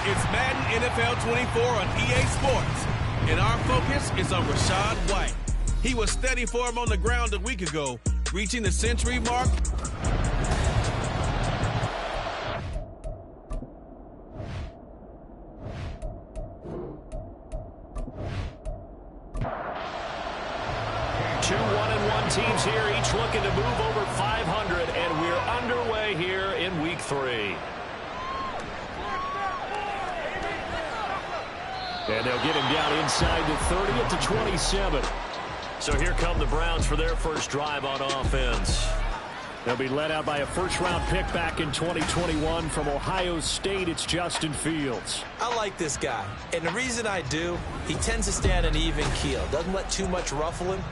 It's Madden NFL 24 on EA Sports, and our focus is on Rachaad White. He was steady for him on the ground a week ago, reaching the century mark. Two 1-1 teams here, each looking to move over 500, and we're underway here in Week 3. And they'll get him down inside the 30 at the 27. So here come the Browns for their first drive on offense. They'll be led out by a first-round pick back in 2021 from Ohio State. It's Justin Fields. I like this guy, and the reason I do, he tends to stay on an even keel. Doesn't let too much ruffle him.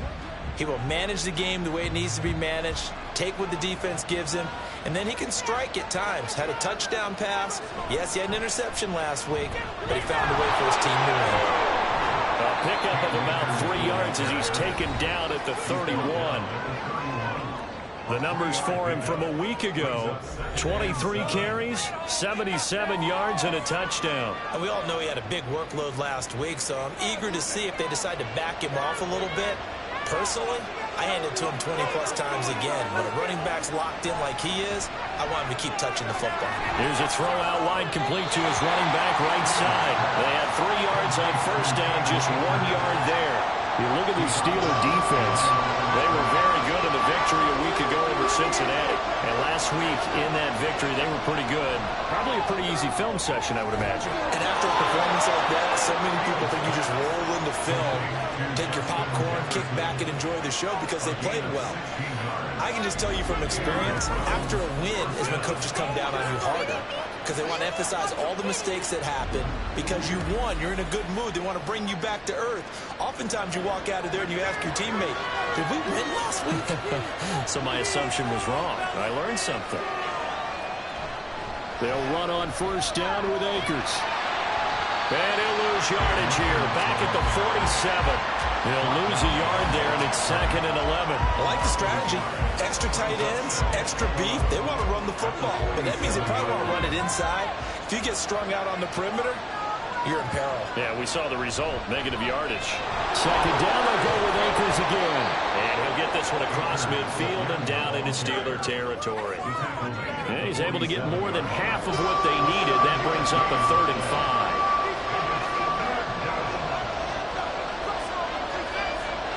He will manage the game the way it needs to be managed, take what the defense gives him, and then he can strike at times. Had a touchdown pass. Yes, he had an interception last week, but he found a way for his team to win. A pickup of about 3 yards as he's taken down at the 31. The numbers for him from a week ago: 23 carries, 77 yards, and a touchdown. And we all know he had a big workload last week, so I'm eager to see if they decide to back him off a little bit. Personally, I hand it to him 20-plus times again. When a running back's locked in like he is, I want him to keep touching the football. Here's a throw out wide, complete to his running back right side. They had 3 yards on first down, just 1 yard there. You look at the Steeler defense. They were very good in the victory a week ago over Cincinnati. And last week in that victory, they were pretty good. Probably a pretty easy film session, I would imagine. And after a performance like that, so many people think you just roll into film, take your popcorn, kick back, and enjoy the show because they played well. I can just tell you from experience, after a win is when coaches come down on you harder because they want to emphasize all the mistakes that happen. Because you won, you're in a good mood. They want to bring you back to earth. Oftentimes you walk out of there and you ask your teammate, did we win last week? So my assumption was wrong. I learned something. They'll run on first down with Akers. And he'll lose yardage here. Back at the 47. He'll lose a yard there, and it's 2nd and 11. I like the strategy. Extra tight ends, extra beef. They want to run the football, but that means they probably want to run it inside. If you get strung out on the perimeter, you're in peril. Yeah, we saw the result, negative yardage. 2nd down, they'll go with Akers again. And he'll get this one across midfield and down into Steeler territory. And he's able to get more than half of what they needed. That brings up a 3rd and 5.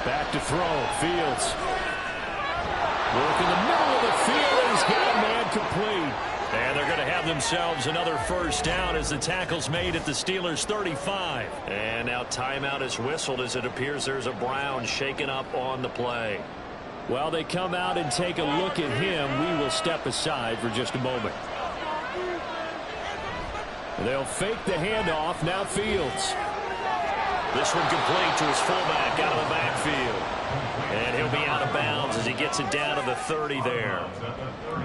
Back to throw, Fields. Work in the middle of the field, and he's got a man complete. And they're going to have themselves another first down as the tackle's made at the Steelers' 35. And now timeout is whistled as it appears there's a Brown shaken up on the play. While they come out and take a look at him, we will step aside for just a moment. They'll fake the handoff, now Fields. This one complete to his fullback out of the backfield. And he'll be out of bounds as he gets it down to the 30 there.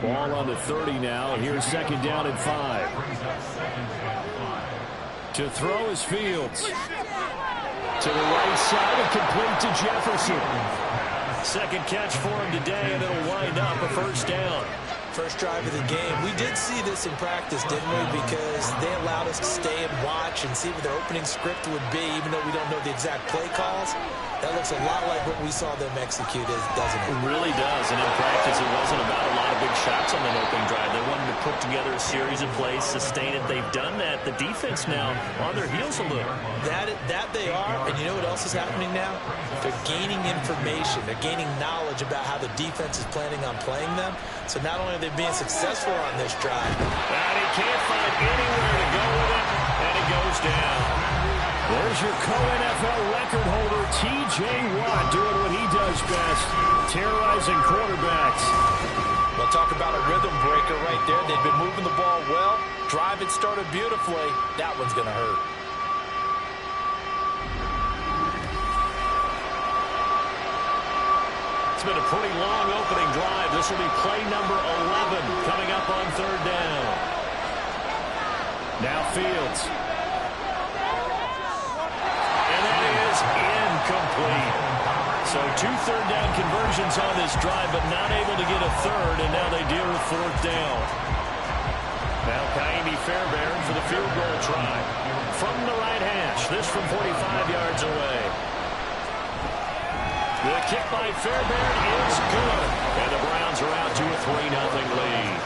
Ball on the 30 now. Here's 2nd down and 5. To throw is Fields. To the right side and complete to Jefferson. 2nd catch for him today, and it'll wind up a first down. First drive of the game. We did see this in practice, didn't we? Because they allowed us to stay and watch and see what their opening script would be, even though we don't know the exact play calls. That looks a lot like what we saw them execute, doesn't it? It really does. And in practice, it wasn't about a lot of big shots on that opening drive. They wanted to put together a series of plays, sustain it. They've done that. The defense now on their heels a little. That they are. And you know what else is happening now? They're gaining information. They're gaining knowledge about how the defense is planning on playing them. So not only are they being successful on this drive. And he can't find anywhere to go with it, and it goes down. There's your co-NFL record holder, T.J. Watt, doing what he does best, terrorizing quarterbacks. Well, talk about a rhythm breaker right there. They've been moving the ball well. Drive it started beautifully. That one's going to hurt. It's been a pretty long opening drive. This will be play number 11 coming up on 3rd down. Now Fields. And that is incomplete. So 2 third down conversions on this drive, but not able to get a third, and now they deal with 4th down. Now Kaimi Fairbairn for the field goal try. From the right hash, this from 45 yards away. The kick by Fairbairn is good. And the Browns are out to a 3-0 lead.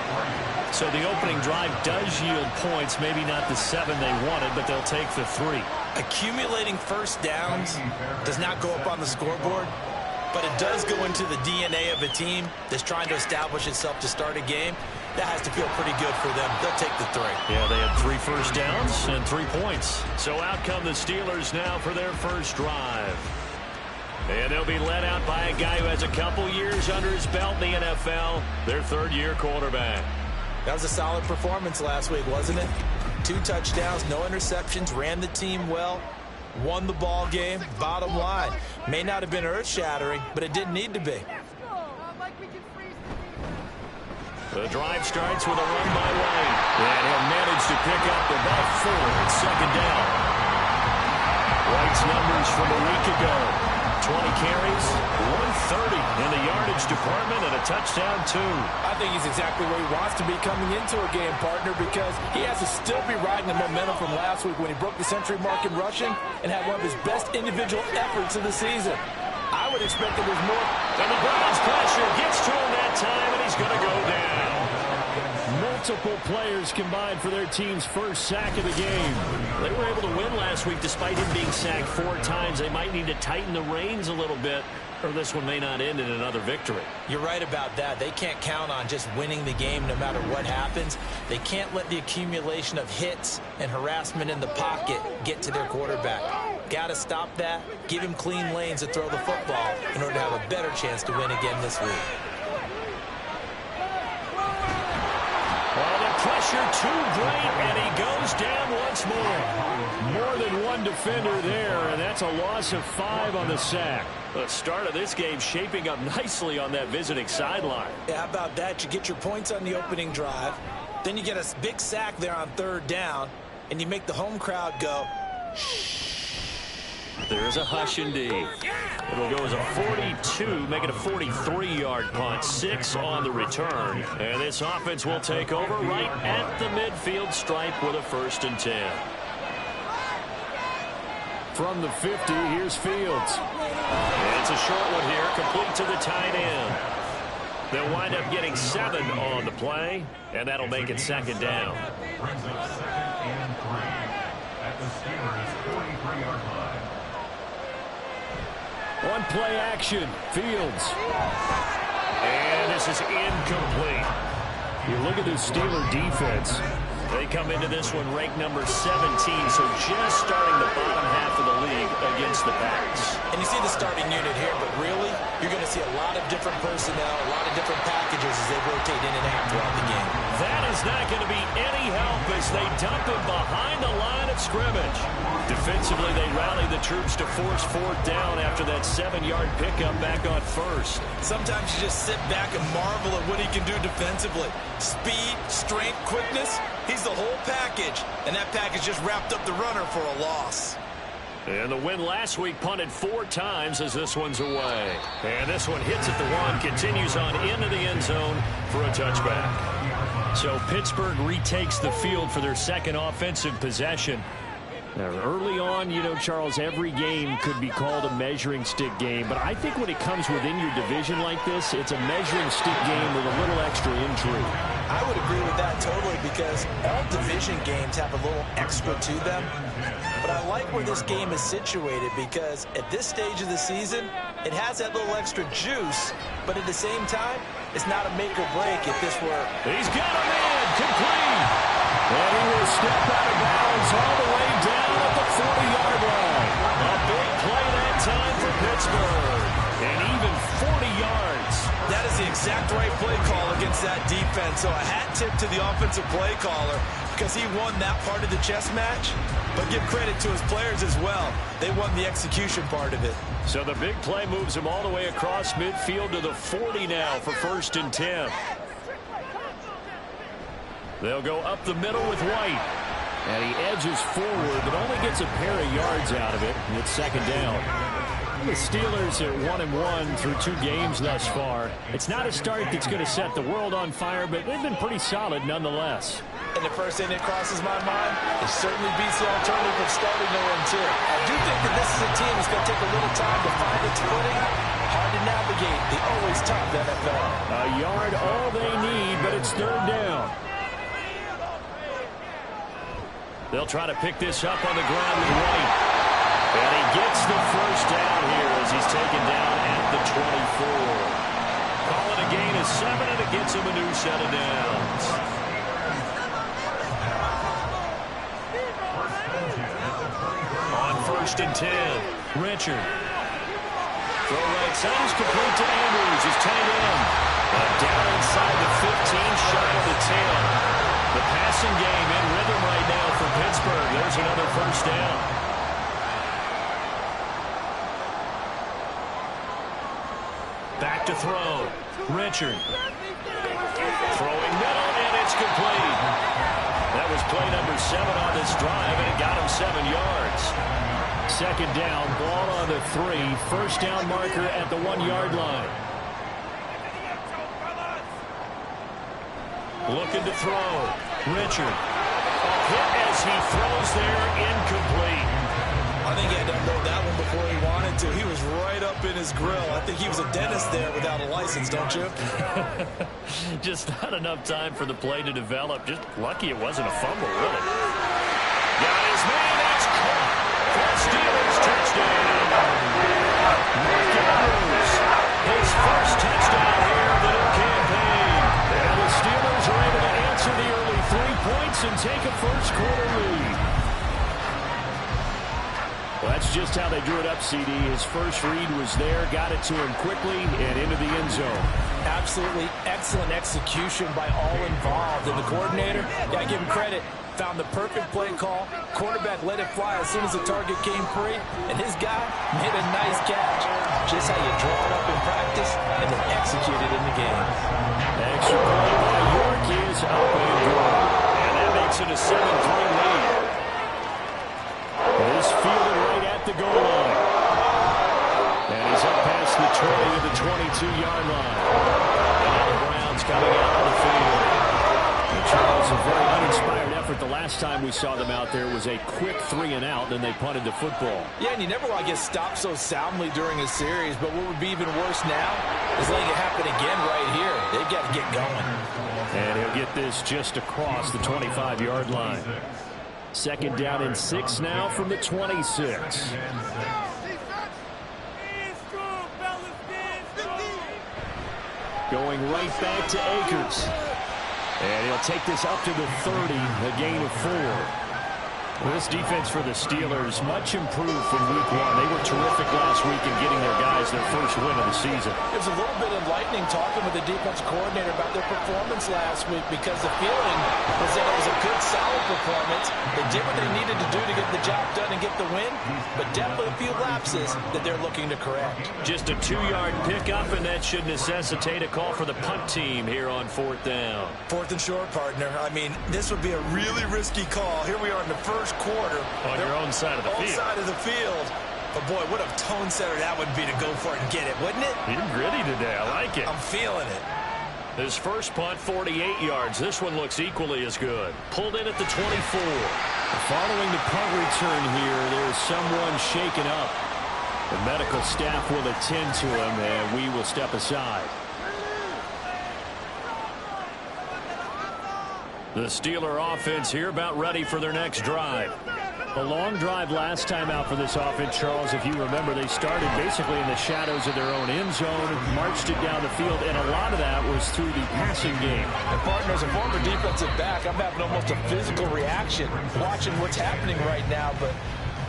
So the opening drive does yield points, maybe not the 7 they wanted, but they'll take the 3. Accumulating first downs does not go up on the scoreboard, but it does go into the DNA of a team that's trying to establish itself to start a game. That has to feel pretty good for them. They'll take the 3. Yeah, they had 3 first downs and 3 points. So out come the Steelers now for their first drive. And they'll be led out by a guy who has a couple years under his belt in the NFL, their third-year quarterback. That was a solid performance last week, wasn't it? 2 touchdowns, no interceptions, ran the team well, won the ball game. Bottom line, may not have been earth-shattering, but it didn't need to be. The drive starts with a run by Wayne. And he'll manage to pick up about 4 at second down. White's numbers from a week ago. 20 carries, 130 in the yardage department, and a touchdown, 2. I think he's exactly where he wants to be coming into a game, partner, because he has to still be riding the momentum from last week when he broke the century mark in rushing and had one of his best individual efforts of the season. I would expect that there's more. And the Browns pressure gets to him that time, and he's going to go down. Multiple players combined for their team's first sack of the game. They were able to win last week despite him being sacked 4 times. They might need to tighten the reins a little bit, or this one may not end in another victory. You're right about that. They can't count on just winning the game no matter what happens. They can't let the accumulation of hits and harassment in the pocket get to their quarterback. Got to stop that, give him clean lanes to throw the football in order to have a better chance to win again this week. Well, the pressure too great, and he goes down once more. More than one defender there, and that's a loss of 5 on the sack. The start of this game shaping up nicely on that visiting sideline. Yeah, how about that? You get your points on the opening drive, then you get a big sack there on 3rd down, and you make the home crowd go, shh. There's a hush indeed. It'll go as a 42, make it a 43-yard punt, 6 on the return. And this offense will take over right at the midfield stripe with a 1st and 10. From the 50, here's Fields. And it's a short one here, complete to the tight end. They'll wind up getting 7 on the play, and that'll make it 2nd down. Brings up 2nd and 3 at the Steelers' 43-yard line. On play action, Fields. And this is incomplete. You look at the Steeler defense. They come into this one ranked number 17, so just starting the bottom half of the league against the backs. And you see the starting unit here, but really, you're going to see a lot of different personnel, a lot of different packages as they rotate in and out throughout the game. That is not going to be any help as they dump him behind the line of scrimmage. Defensively, they rally the troops to force 4th down after that 7-yard pickup back on 1st. Sometimes you just sit back and marvel at what he can do defensively. Speed, strength, quickness, he's the whole package. And that package just wrapped up the runner for a loss. And the win last week punted 4 times as this one's away. And this one hits at the 1, continues on into the end zone for a touchback. So Pittsburgh retakes the field for their 2nd offensive possession. Now, early on, you know, Charles, every game could be called a measuring stick game. But I think when it comes within your division like this, it's a measuring stick game with a little extra intrigue. I would agree with that totally because all division games have a little extra to them. But I like where this game is situated because at this stage of the season, it has that little extra juice. But at the same time, it's not a make or break if this were. He's got a man complete. And he will step out of bounds all the way down at the 40-yard line. A big play that time for Pittsburgh. And even 40 yards. That is the exact right play call against that defense. So a hat tip to the offensive play caller because he won that part of the chess match. But give credit to his players as well. They won the execution part of it. So the big play moves him all the way across midfield to the 40 now for 1st and 10. They'll go up the middle with White. And he edges forward, but only gets a pair of yards out of it. And it's 2nd down. The Steelers are 1-1 through 2 games thus far. It's not a start that's going to set the world on fire, but they've been pretty solid nonetheless. And the first thing that crosses my mind, it certainly beats the alternative of starting 0-2. I do think that this is a team that's going to take a little time to find its footing. Hard to navigate the always tough NFL. A yard all they need, but it's 3rd down. They'll try to pick this up on the ground with White. And he gets the first down here as he's taken down at the 24. Call it a gain of 7, and it gets him a new set of downs. On 1st and 10, Richard. Throw right side is complete to Andrews. He's tight end. Down inside the 15, shy of the 10. The passing game in rhythm right now for Pittsburgh. There's another first down. Back to throw. Richard. Throwing middle, and it's complete. That was play number 7 on this drive, and it got him 7 yards. 2nd down, ball on the 3. First down marker at the 1-yard line. Looking to throw. Richard. A hit as he throws there, incomplete. I think he had to unload that one before he wanted to. He was right up in his grill. I think he was a dentist there without a license, don't you? Just not enough time for the play to develop. Just lucky it wasn't a fumble, really. Got his man. That's caught for Steelers touchdown. Mark Andrews, his first touchdown here of the new campaign. And the Steelers are able to answer the early 3 points and take a first-quarter lead. Well, that's just how they drew it up, CD. His first read was there, got it to him quickly, and into the end zone. Absolutely excellent execution by all involved. And the coordinator, got to give him credit, found the perfect play call. Quarterback let it fly as soon as the target came free, and his guy made a nice catch. Just how you draw it up in practice and then execute it in the game. Extra point by York is up and good. And that makes it a 7-3 lead. This fielded right at the goal line. And he's up past the 20 to the 22-yard line. And now the Browns coming out on the field. And Charles, a very uninspired effort. The last time we saw them out there was a quick 3-and-out, then they punted the football. Yeah, and you never want to get stopped so soundly during a series, but what would be even worse now is letting it happen again right here. They've got to get going. And he'll get this just across the 25-yard line. 2nd down and 6 now from the 26. Going right back to Akers. And he'll take this up to the 30, a gain of 4. Well, this defense for the Steelers, much improved from week 1. They were terrific last week in getting their guys their first win of the season. It was a little bit enlightening talking with the defense coordinator about their performance last week because the feeling was that it was a good, solid performance. They did what they needed to do to get the job done and get the win, but definitely a few lapses that they're looking to correct. Just a 2-yard pickup, and that should necessitate a call for the punt team here on 4th down. 4th and short, partner. I mean, this would be a really risky call. Here we are in the first quarter. On your own side of the field. Side of the field. But, boy, what a tone setter that would be to go for it and get it, wouldn't it? You're gritty today. I like it. I'm feeling it. His first punt, 48 yards. This one looks equally as good. Pulled in at the 24. Following the punt return here, there is someone shaken up. The medical staff will attend to him, and we will step aside. The Steeler offense here about ready for their next drive. A long drive last time out for this offense, Charles. If you remember, they started basically in the shadows of their own end zone, marched it down the field, and a lot of that was through the passing game. And partner, as a former defensive back, I'm having almost a physical reaction watching what's happening right now. But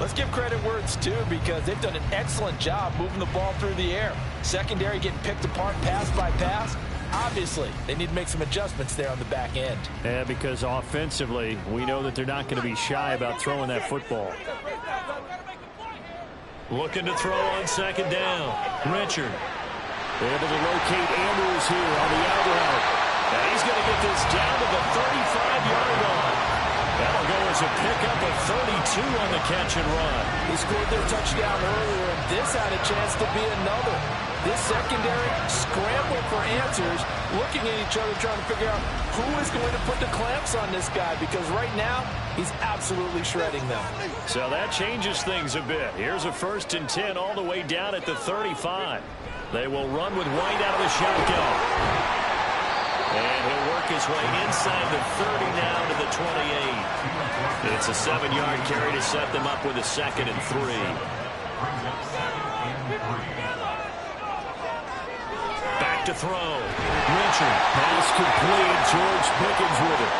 let's give credit where it's due because they've done an excellent job moving the ball through the air. Secondary getting picked apart pass by pass. Obviously, they need to make some adjustments there on the back end. Yeah, because offensively, we know that they're not going to be shy about throwing that football. Looking to throw on 2nd down. Richard. Able to locate Andrews here on the out route. And he's going to get this down to the 35-yard line. That'll go as a pickup of 32 on the catch and run. He scored their touchdown earlier, and this had a chance to be another. This secondary scrambling for answers, looking at each other, trying to figure out who is going to put the clamps on this guy, because right now he's absolutely shredding them. So that changes things a bit. Here's a 1st and 10 all the way down at the 35. They will run with White out of the shotgun. And he'll work his way inside the 30 now to the 28. It's a 7-yard carry to set them up with a 2nd and 3. Back to throw. Richard. Pass complete. George Pickens with it.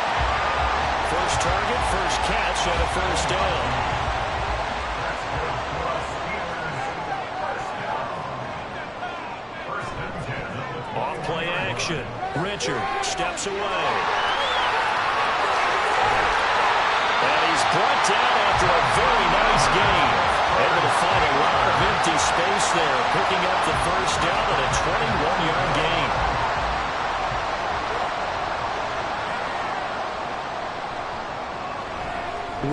First target, first catch, and a 1st down. Off play action. Richard steps away. And he's brought down after a very nice game. Able to find a lot of empty space there, picking up the 1st down at a 21-yard gain.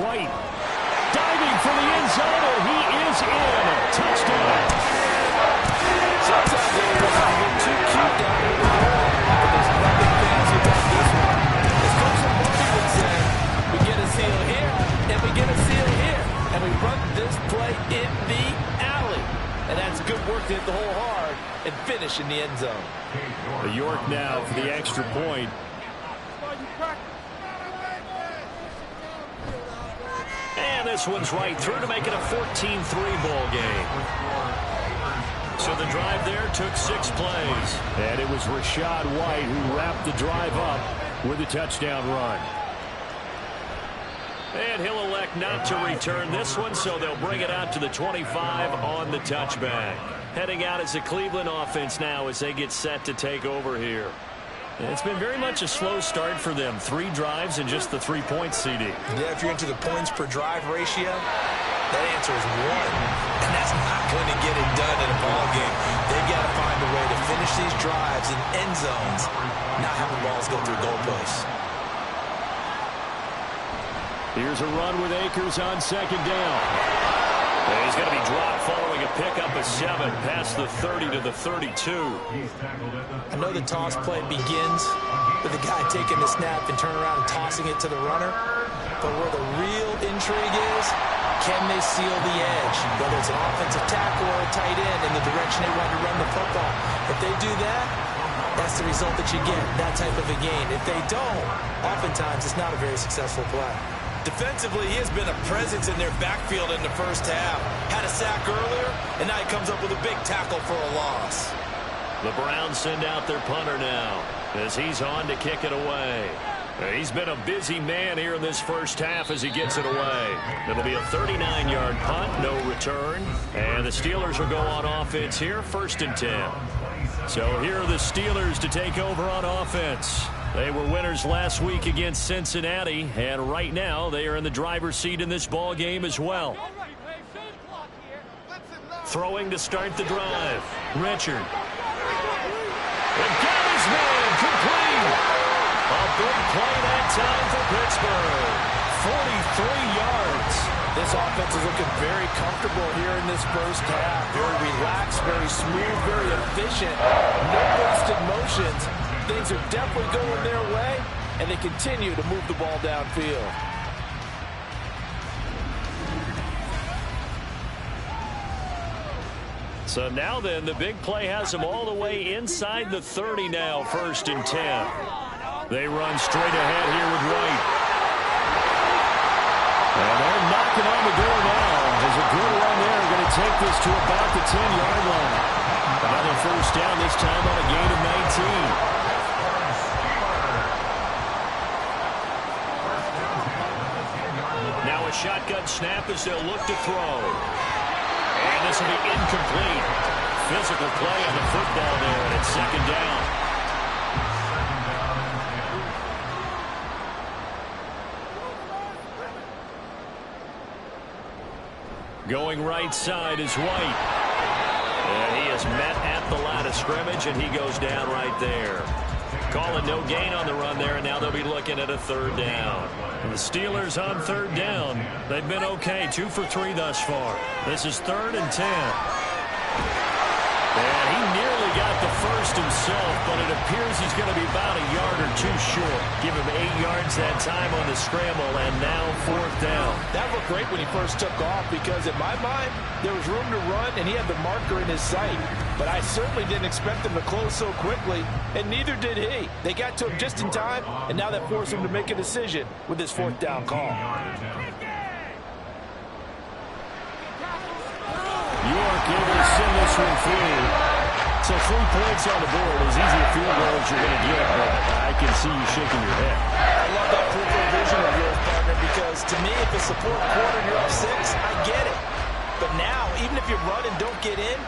White diving for the end zone, and he is in. Touchdown. Sometimes they get too cute down in the wall, but there's nothing fancy about this one. As Coach Lombardi would say, we get a seal here, and we get a seal here, and we run this play in the alley. And that's good work to hit the hole hard and finish in the end zone. York now for the extra point. And this one's right through to make it a 14-3 ball game. So the drive there took 6 plays. And it was Rachaad White who wrapped the drive up with a touchdown run. And he'll elect not to return this one, so they'll bring it out to the 25 on the touchback. Heading out as the Cleveland offense now as they get set to take over here. And it's been very much a slow start for them. 3 drives and just the 3 points, CD. Yeah, if you're into the points per drive ratio, that answer is 1. And that's not going to get it done in a ball game. They've got to find a way to finish these drives in end zones, not have the balls go through goalposts. Here's a run with Akers on 2nd down. And he's going to be dropped following a pickup of 7 past the 30 to the 32. I know the toss play begins with the guy taking the snap and turning around and tossing it to the runner. But where the real intrigue is, can they seal the edge? Whether it's an offensive tackle or a tight end in the direction they want to run the football. If they do that, that's the result that you get, that type of a gain. If they don't, oftentimes it's not a very successful play. Defensively, he has been a presence in their backfield in the first half. Had a sack earlier, and now he comes up with a big tackle for a loss. The Browns send out their punter now as he's on to kick it away. He's been a busy man here in this first half as he gets it away. It'll be a 39-yard punt, no return. And the Steelers will go on offense here, 1st and 10. So here are the Steelers to take over on offense. They were winners last week against Cincinnati, and right now they are in the driver's seat in this ball game as well. Throwing to start the drive. Richard. And got his man complete. A big play that time for Pittsburgh. 43 yards. This offense is looking very comfortable here in this first half. Very relaxed, very smooth, very efficient. No wasted motions. Things are definitely going their way, and they continue to move the ball downfield. So now then, the big play has them all the way inside the 30 now, 1st and 10. They run straight ahead here with White. And they're knocking on the door now. There's a good run there. Going to take this to about the 10-yard line. Another 1st down, this time on a gain of 19. Now a shotgun snap as they'll look to throw. And this will be incomplete. Physical play on the football there, and it's 2nd down. Going right side is White. And he is met at the line of scrimmage, and he goes down right there. Calling no gain on the run there, and now they'll be looking at a 3rd down. And the Steelers on 3rd down. They've been okay, 2 for 3 thus far. This is 3rd and 10. And he nearly got the first himself, but it appears he's going to be about a yard or two short. Give him 8 yards that time on the scramble, and now 4th down. That looked great when he first took off because, in my mind, there was room to run, and he had the marker in his sight. But I certainly didn't expect him to close so quickly, and neither did he. They got to him just in time, and now that forced him to make a decision with his 4th down call. York able to send this one through. So 3 points on the board, as easy a field goal as you're going to get, but I can see you shaking your head. I love that peripheral vision of yours, partner, because to me, if it's a fourth quarter and you're up 6, I get it. But now, even if you run and don't get in,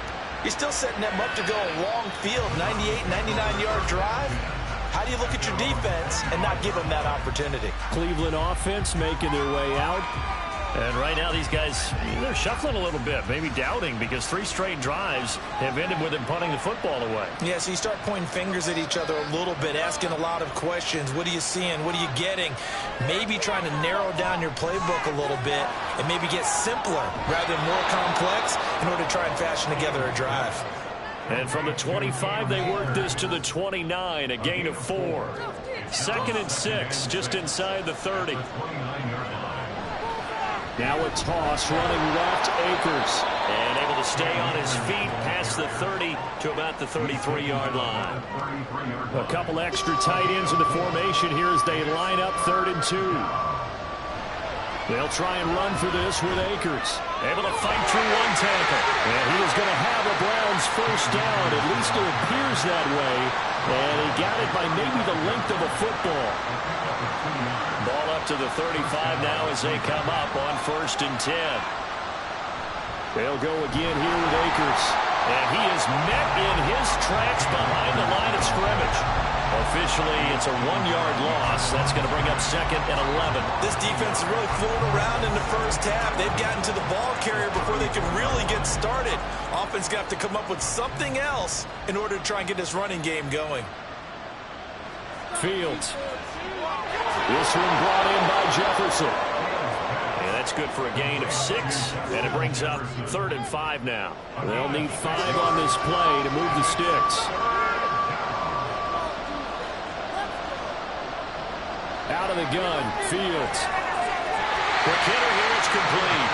you're still setting them up to go a long field, 98, 99-yard drive. How do you look at your defense and not give them that opportunity? Cleveland offense making their way out. And right now these guys, they're shuffling a little bit, maybe doubting, because 3 straight drives have ended with them punting the football away. Yeah, so you start pointing fingers at each other a little bit, asking a lot of questions. What are you seeing? What are you getting? Maybe trying to narrow down your playbook a little bit and maybe get simpler rather than more complex in order to try and fashion together a drive. And from the 25, they work this to the 29, a gain of 4. 2nd and 6, just inside the 30. Now a toss, running left, Akers. And able to stay on his feet past the 30 to about the 33-yard line. A couple extra tight ends in the formation here as they line up 3rd and 2. They'll try and run for this with Akers. Able to fight through 1 tackle. And he is going to have a Browns 1st down. At least it appears that way. And he got it by maybe the length of a football. Ball up to the 35 now as they come up on 1st and 10. They'll go again here with Akers. And he is met in his tracks behind the line of scrimmage. Officially, it's a 1-yard loss. That's going to bring up 2nd and 11. This defense is really floating around in the first half. They've gotten to the ball carrier before they can really get started. Offense got to come up with something else in order to try and get this running game going. Fields. This one brought in by Jefferson. And that's good for a gain of 6. And it brings up 3rd and 5 now. They'll need 5 on this play to move the sticks. Out of the gun, Fields. For Kittle here, it's complete.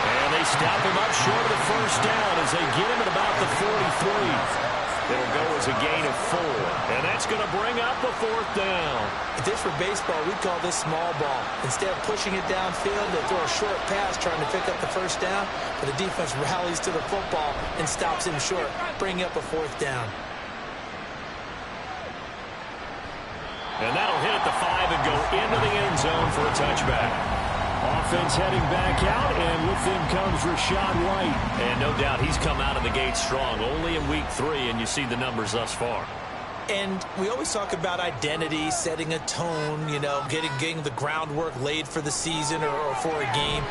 And they stop him up short of the 1st down as they get him at about the 43. It'll go as a gain of 4. And that's going to bring up a 4th down. If this were baseball, we'd call this small ball. Instead of pushing it downfield, they throw a short pass trying to pick up the 1st down. But the defense rallies to the football and stops him short, bringing up a 4th down. And that'll hit at the 5 and go into the end zone for a touchback. Offense heading back out, and with them comes Rachaad White. And no doubt he's come out of the gate strong, only in week 3, and you see the numbers thus far. And we always talk about identity, setting a tone, you know, getting the groundwork laid for the season or for a game.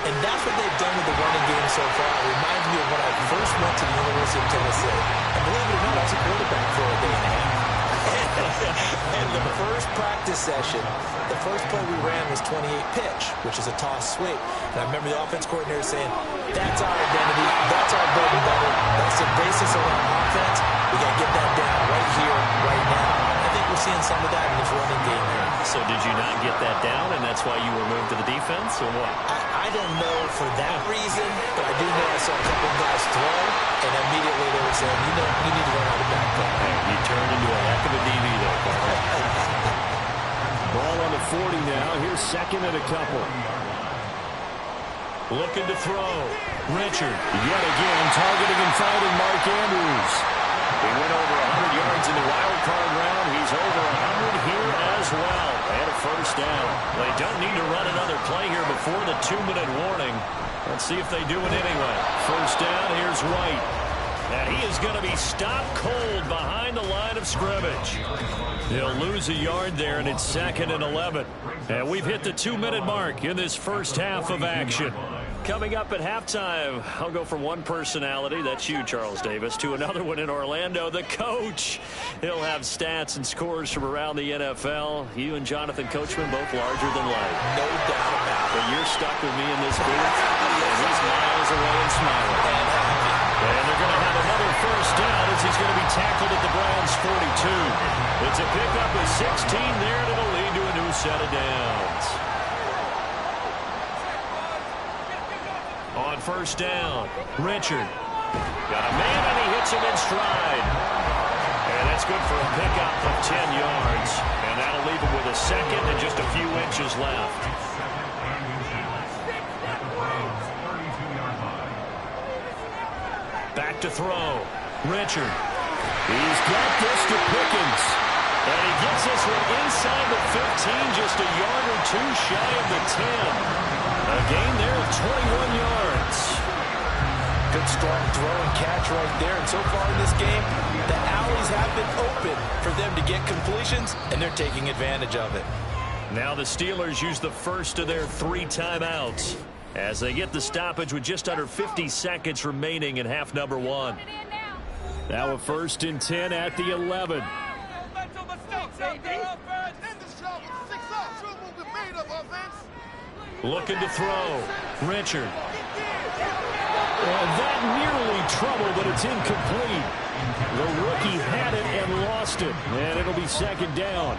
And that's what they've done with the running game so far. It reminds me of when I first went to the University of Tennessee. And believe it or not, I was a quarterback for a day and a half. And the first practice session, the first play we ran was 28 pitch, which is a toss sweep. And I remember the offense coordinator saying, that's our identity, that's our bread and butter, that's the basis of our offense. We got to get that down right here, right now. I think we're seeing some of that in this running game here. So did you not get that down, and that's why you were moved to the defense, or what? I don't know for that reason, but I do know I saw a couple of guys throw, and immediately they were saying, you know, you need to run out of back play. Hey, you turned into a heck of a DB there, Carl. Ball on the 40 now. Here's 2nd and a couple. Looking to throw. Richard, yet again, targeting and finding Mark Andrews. He went over 100 yards in the wild card round. He's over 100 here as well. And a 1st down. They don't need to run another play here before the 2-minute warning. Let's see if they do it anyway. 1st down, here's White. And he is going to be stopped cold behind the line of scrimmage. He'll lose a yard there, and it's 2nd and 11. And we've hit the 2-minute mark in this first half of action. Coming up at halftime, I'll go from one personality, that's you, Charles Davis, to another one in Orlando, the coach. He'll have stats and scores from around the NFL. You and Jonathan Coachman both larger than life. No doubt about it. But you're stuck with me in this booth, and he's miles away and smiling. And they're going to have a It's a pickup of 16 there, and it'll lead to a new set of downs. On first down, Richard. Got a man, and he hits him in stride. And that's good for a pickup of 10 yards. And that'll leave him with a second and just a few inches left. Back to throw. Richard. He's got this to Pickens. And he gets this one inside the 15, just a yard or two shy of the 10. A gain there of 21 yards. Good strong throw and catch right there. And so far in this game, the alleys have been open for them to get completions, and they're taking advantage of it. Now the Steelers use the first of their 3 timeouts as they get the stoppage with just under 50 seconds remaining in half number 1. Now a 1st and 10 at the 11. Looking to throw. Richard. And that nearly trouble, but it's incomplete. The rookie had it and lost it. And it'll be 2nd down.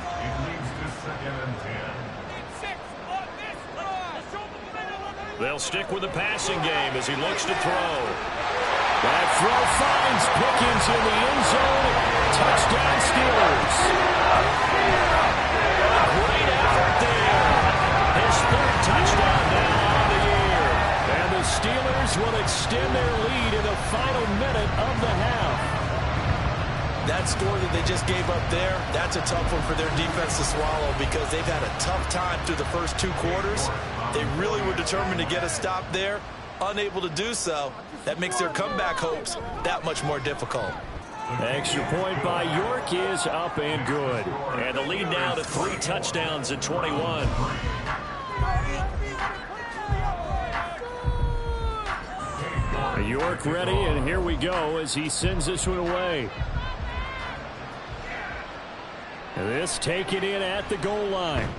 They'll stick with the passing game as he looks to throw. That throw finds Pickens in the end zone. Touchdown Steelers. A great effort there. His 3rd touchdown now on the year. And the Steelers will extend their lead in the final minute of the half. That score that they just gave up there, that's a tough one for their defense to swallow because they've had a tough time through the first 2 quarters. They really were determined to get a stop there. Unable to do so. That makes their comeback hopes that much more difficult. Extra point by York is up and good. And the lead now to 3 touchdowns at 21. York ready, and here we go as he sends this one away. This taken in at the goal line.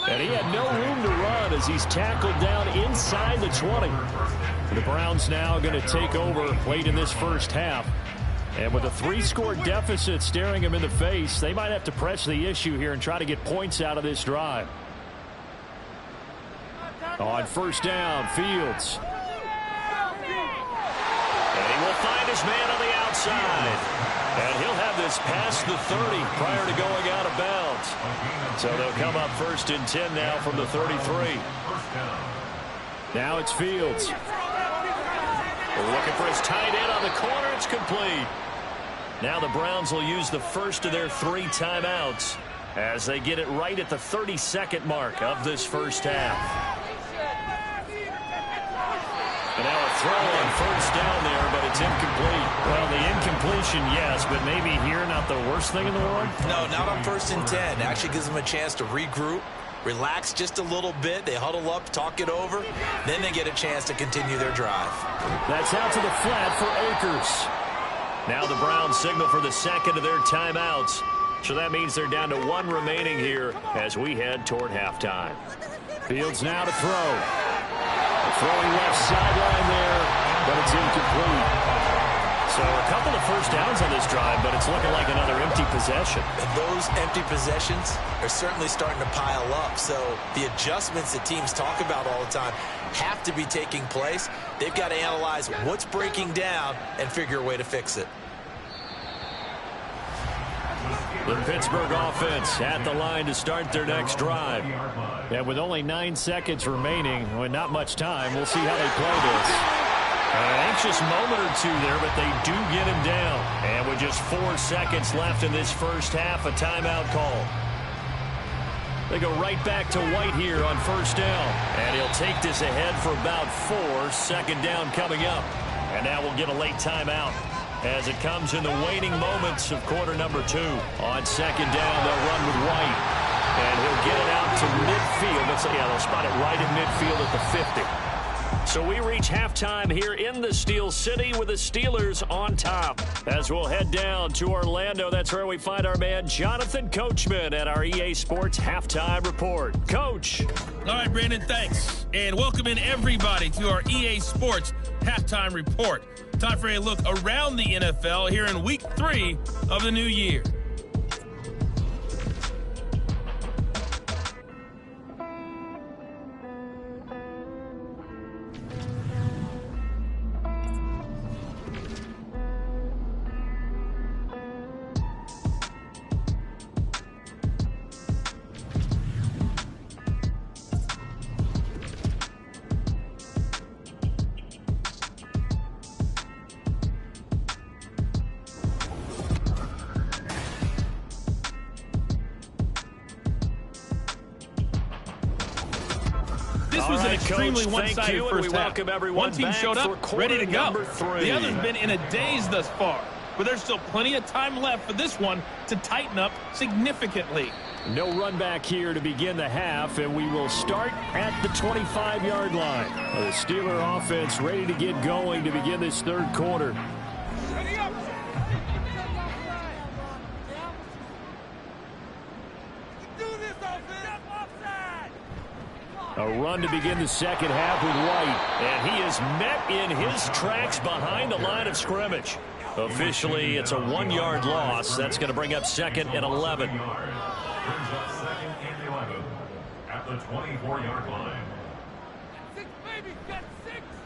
And he had no room to run as he's tackled down inside the 20. The Browns now going to take over late in this first half. And with a 3-score deficit staring him in the face, they might have to press the issue here and try to get points out of this drive. On first down, Fields. And he will find his man on the outside. And he'll have this past the 30 prior to going out of bounds. So they'll come up 1st and 10 now from the 33. Now it's Fields. Looking for his tight end on the corner. It's complete. Now the Browns will use the first of their 3 timeouts as they get it right at the 32nd mark of this first half. And now a throw on first down there, but it's incomplete. Well, the incompletion, yes, but maybe here not the worst thing in the world? No, not on 1st and 10. Actually gives them a chance to regroup, relax just a little bit. They huddle up, talk it over. Then they get a chance to continue their drive. That's out to the flat for Akers. Now the Browns signal for the 2nd of their timeouts. So that means they're down to 1 remaining here as we head toward halftime. Fields now to throw. Throwing left sideline there, but it's incomplete. So a couple of first downs on this drive, but it's looking like another empty possession. And those empty possessions are certainly starting to pile up. So the adjustments that teams talk about all the time have to be taking place. They've got to analyze what's breaking down and figure a way to fix it. The Pittsburgh offense at the line to start their next drive. And with only 9 seconds remaining, with not much time, we'll see how they play this. An anxious moment or two there, but they do get him down. And with just 4 seconds left in this first half, a timeout call. They go right back to White here on first down. And he'll take this ahead for about 4. 2nd down coming up. And now we'll get a late timeout as it comes in the waning moments of quarter number 2. On 2nd down, they'll run with White. And he'll get it out to midfield. They'll spot it right in midfield at the 50. So we reach halftime here in the Steel City with the Steelers on top. As we'll head down to Orlando, that's where we find our man Jonathan Coachman at our EA Sports Halftime Report. Coach. All right, Brandon, thanks. And welcome in everybody to our EA Sports Halftime Report. Time for a look around the NFL here in Week 3 of the new year. This was an extremely one-sided first half. One team showed up, ready to go. The other's been in a daze thus far. But there's still plenty of time left for this one to tighten up significantly. No run back here to begin the half, and we will start at the 25-yard line. The Steeler offense ready to get going to begin this third quarter. A run to begin the second half with White. And he is met in his tracks behind the line of scrimmage. Officially, it's a 1-yard loss. That's going to bring up 2nd and 11. Brings up 2nd and 11 at the 24-yard line.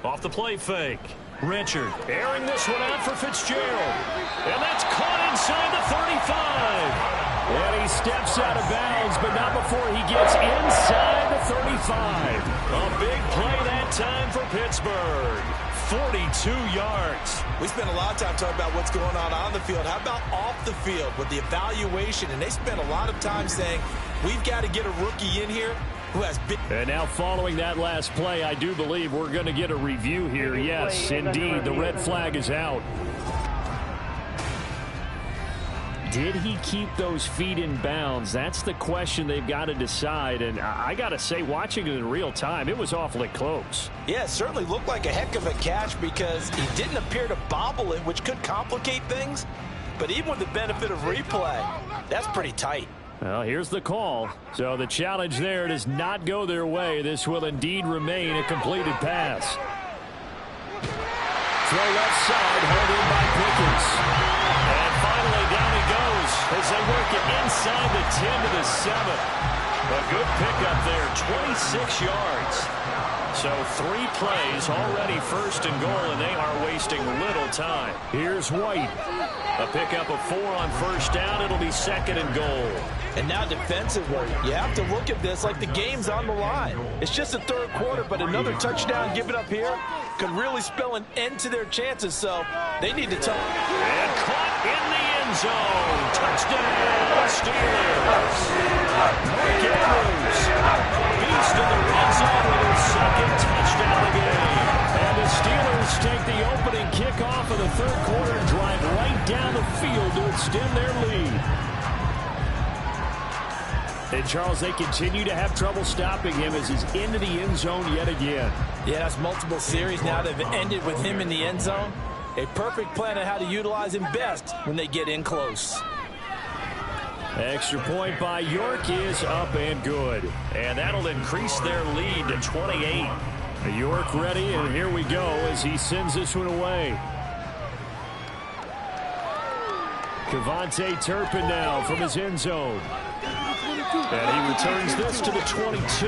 Off the play fake. Richard airing this one out for Fitzgerald. And that's caught inside the 35. And he steps out of bounds, but not before he gets inside the 35. A big play that time for Pittsburgh. 42 yards. We spent a lot of time talking about what's going on the field. How about off the field with the evaluation? And they spent a lot of time saying, we've got to get a rookie in here who has big... And now following that last play, I do believe we're going to get a review here. Yes, indeed, the red flag is out. Did he keep those feet in bounds? That's the question they've got to decide. And I got to say, watching it in real time, it was awfully close. Yeah, it certainly looked like a heck of a catch because he didn't appear to bobble it, which could complicate things. But even with the benefit of replay, that's pretty tight. Well, here's the call. So the challenge there does not go their way. This will indeed remain a completed pass. Throw left side, held in by Pickens. And finally down he goes as they work it inside the 10 to the 7. A good pickup there, 26 yards. So 3 plays already 1st and goal, and they are wasting little time. Here's White. A pickup of 4 on 1st down. It'll be 2nd and goal. And now defensively, you have to look at this like the game's on the line. It's just the 3rd quarter, but another touchdown given up here could really spell an end to their chances, so they need to touch. And caught in the end zone. Touchdown, Steelers. Mark Andrews, beast in the red zone with his 2nd touchdown of the game. And the Steelers take the opening kickoff of the 3rd quarter and drive right down the field to extend their lead. And, Charles, they continue to have trouble stopping him as he's into the end zone yet again. Yeah, that's multiple series now that have ended with him in the end zone. A perfect plan on how to utilize him best when they get in close. Extra point by York is up and good. And that'll increase their lead to 28. York ready, and here we go as he sends this one away. KaVontae Turpin now from his end zone. And he returns this to the 22.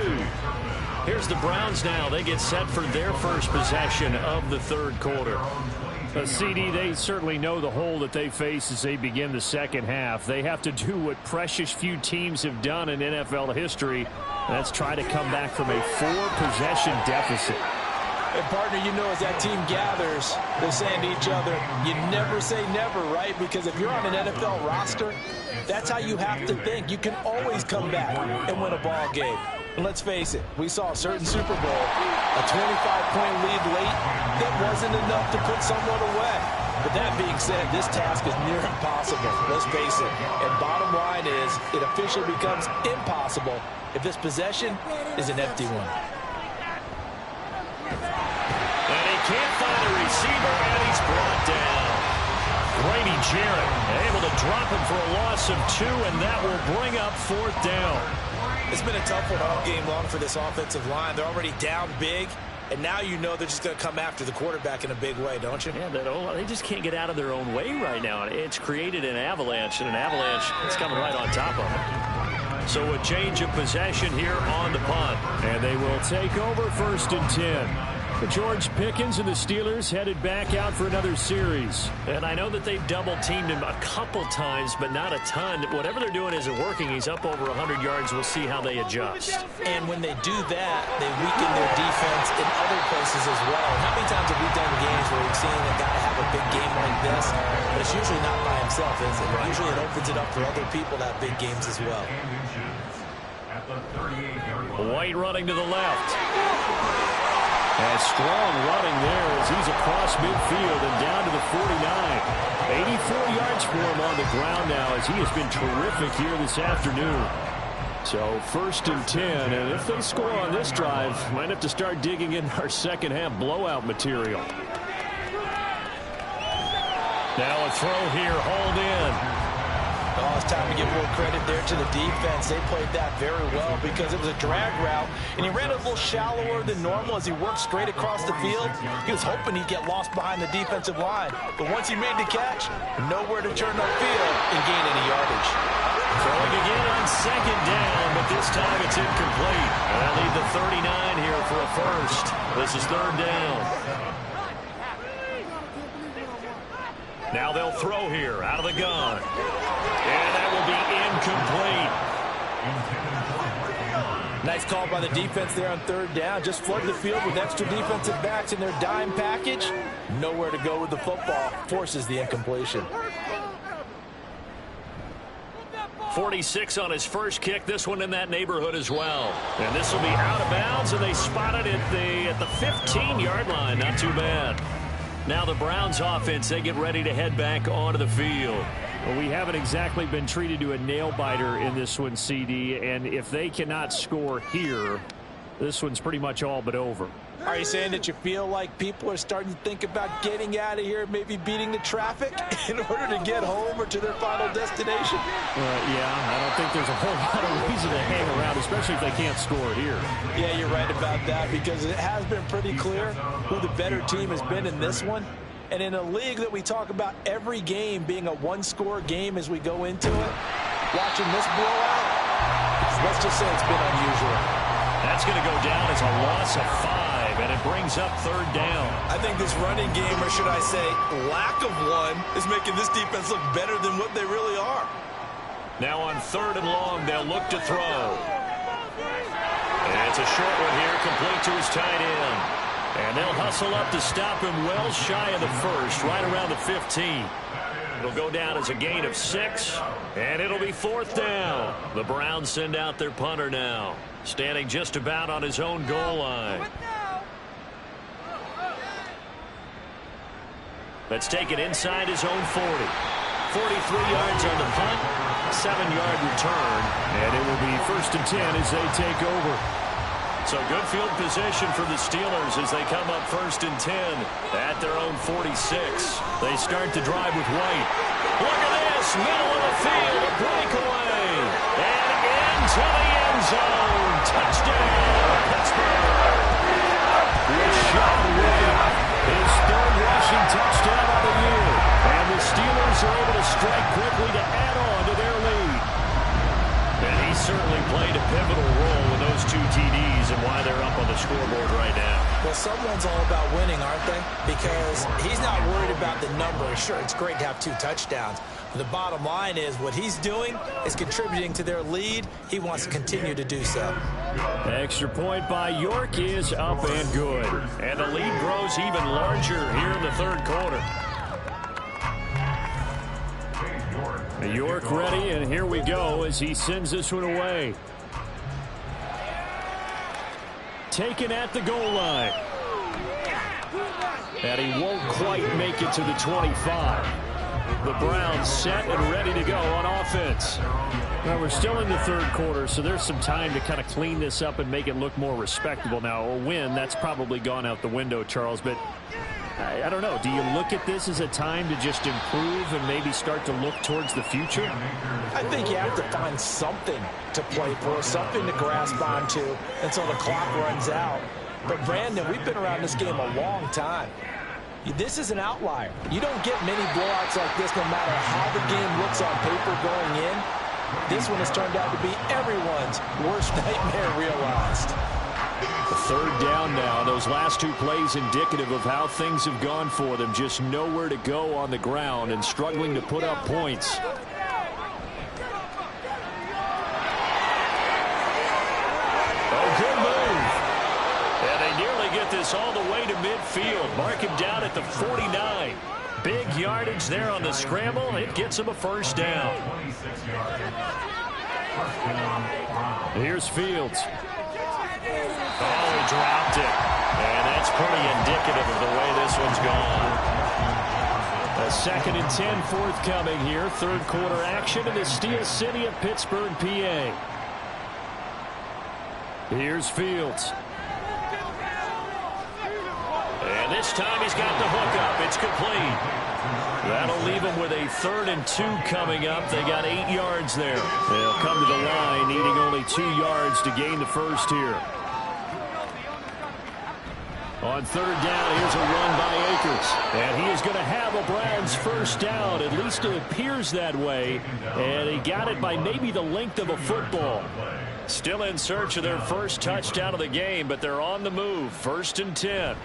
Here's the Browns now. They get set for their first possession of the 3rd quarter. CD, they certainly know the hole that they face as they begin the second half. They have to do what precious few teams have done in NFL history. And that's try to come back from a 4-possession deficit. And, partner, you know, as that team gathers, they're saying to each other, you never say never, right? Because if you're on an NFL roster, that's how you have to think. You can always come back and win a ball game. And let's face it, we saw a certain Super Bowl, a 25-point lead late that wasn't enough to put someone away. But that being said, this task is near impossible. Let's face it. And bottom line is, it officially becomes impossible if this possession is an empty one. And he can't find a receiver, and he's brought down. Grady Jarrett able to drop him for a loss of 2, and that will bring up 4th down. It's been a tough one all game long for this offensive line. They're already down big, and now you know they're just going to come after the quarterback in a big way, don't you? Yeah, they just can't get out of their own way right now. It's created an avalanche, and an avalanche is coming right on top of them. So a change of possession here on the punt. And they will take over 1st and 10. George Pickens and the Steelers headed back out for another series. And I know that they've double-teamed him a couple times, but not a ton. Whatever they're doing isn't working. He's up over 100 yards. We'll see how they adjust. And when they do that, they weaken their defense in other places as well. How many times have we done games where we've seen a guy have a big game like this, but it's usually not by himself, is it? Usually it opens it up for other people to have big games as well. at the 38-yard line. White running to the left. And strong running there as he's across midfield and down to the 49. 84 yards for him on the ground now as he has been terrific here this afternoon. So 1st and 10, and if they score on this drive, might have to start digging in our second half blowout material. Now a throw here, hauled in. Oh, it's time to give a little credit there to the defense. They played that very well because it was a drag route, and he ran a little shallower than normal as he worked straight across the field. He was hoping he'd get lost behind the defensive line, but once he made the catch, nowhere to turn upfield and gain any yardage. Throwing again on 2nd down, but this time it's incomplete. They'll need the 39 here for a first. This is 3rd down. Now they'll throw here out of the gun. And that will be incomplete. Nice call by the defense there on 3rd down. Just flood the field with extra defensive backs in their dime package. Nowhere to go with the football. Forces the incompletion. 46 on his first kick. This one in that neighborhood as well. And this will be out of bounds, and they spot it at the 15-yard line. Not too bad. Now the Browns offense, they get ready to head back onto the field. Well, we haven't exactly been treated to a nail-biter in this one, CD, and if they cannot score here, this one's pretty much all but over. Are you saying that you feel like people are starting to think about getting out of here, maybe beating the traffic in order to get home or to their final destination? Yeah, I don't think there's a whole lot of reason to hang around, especially if they can't score here. Yeah, you're right about that because it has been pretty clear who the better team has been in this one. And in a league that we talk about every game being a one-score game as we go into it, watching this blowout, let's just say it's been unusual. That's going to go down as a loss of 5, and it brings up 3rd down. I think this running game, or should I say lack of one, is making this defense look better than what they really are. Now on 3rd and long, they'll look to throw. And it's a short one here, complete to his tight end. And they'll hustle up to stop him well shy of the 1st, right around the 15. It'll go down as a gain of 6, and it'll be 4th down. The Browns send out their punter now, standing just about on his own goal line. Let's take it inside his own 40. 43 yards on the punt, 7-yard return, and it will be 1st and 10 as they take over. So good field position for the Steelers as they come up 1st and 10 at their own 46. They start the drive with White. Look at this, middle of the field, a breakaway, and into the end zone. Touchdown, Pittsburgh. Rashaad White, his 3rd rushing touchdown of the year, and the Steelers are able to strike quickly to add on to their lead. And he certainly played a pivotal role with those 2 TDs and why they're up on the scoreboard right now. Well, someone's all about winning, aren't they? Because he's not worried about the number. Sure, it's great to have 2 touchdowns. But the bottom line is what he's doing is contributing to their lead. He wants to continue to do so. Extra point by York is up and good. And the lead grows even larger here in the 3rd quarter. York ready, and here we go as he sends this one away. Taken at the goal line. And he won't quite make it to the 25. The Browns set and ready to go on offense. Well, we're still in the 3rd quarter, so there's some time to kind of clean this up and make it look more respectable. Now, a win, that's probably gone out the window, Charles, but I don't know. Do you look at this as a time to just improve and maybe start to look towards the future? I think you have to find something to play for, something to grasp onto until the clock runs out. But, Brandon, we've been around this game a long time. This is an outlier. You don't get many blowouts like this no matter how the game looks on paper going in. This one has turned out to be everyone's worst nightmare realized. The 3rd down now. Those last 2 plays indicative of how things have gone for them. Just nowhere to go on the ground and struggling to put up points. Oh, good move. And they nearly get this all the way to midfield. Mark him down at the 49. Big yardage there on the scramble. It gets him a 1st down. 26 yards. 1st down, Browns. Here's Fields. Oh, he dropped it. And that's pretty indicative of the way this one's gone. A 2nd and 10 forthcoming here. Third quarter action in the Steel City of Pittsburgh, PA. Here's Fields. And this time he's got the hook up. It's complete. That'll leave him with a 3rd and 2 coming up. They got 8 yards there. They'll come to the line needing only 2 yards to gain the first here. On 3rd down, here's a run by Akers. And he is going to have a Browns first down. At least it appears that way. And he got it by maybe the length of a football. Still in search of their first touchdown of the game, but they're on the move. 1st and 10.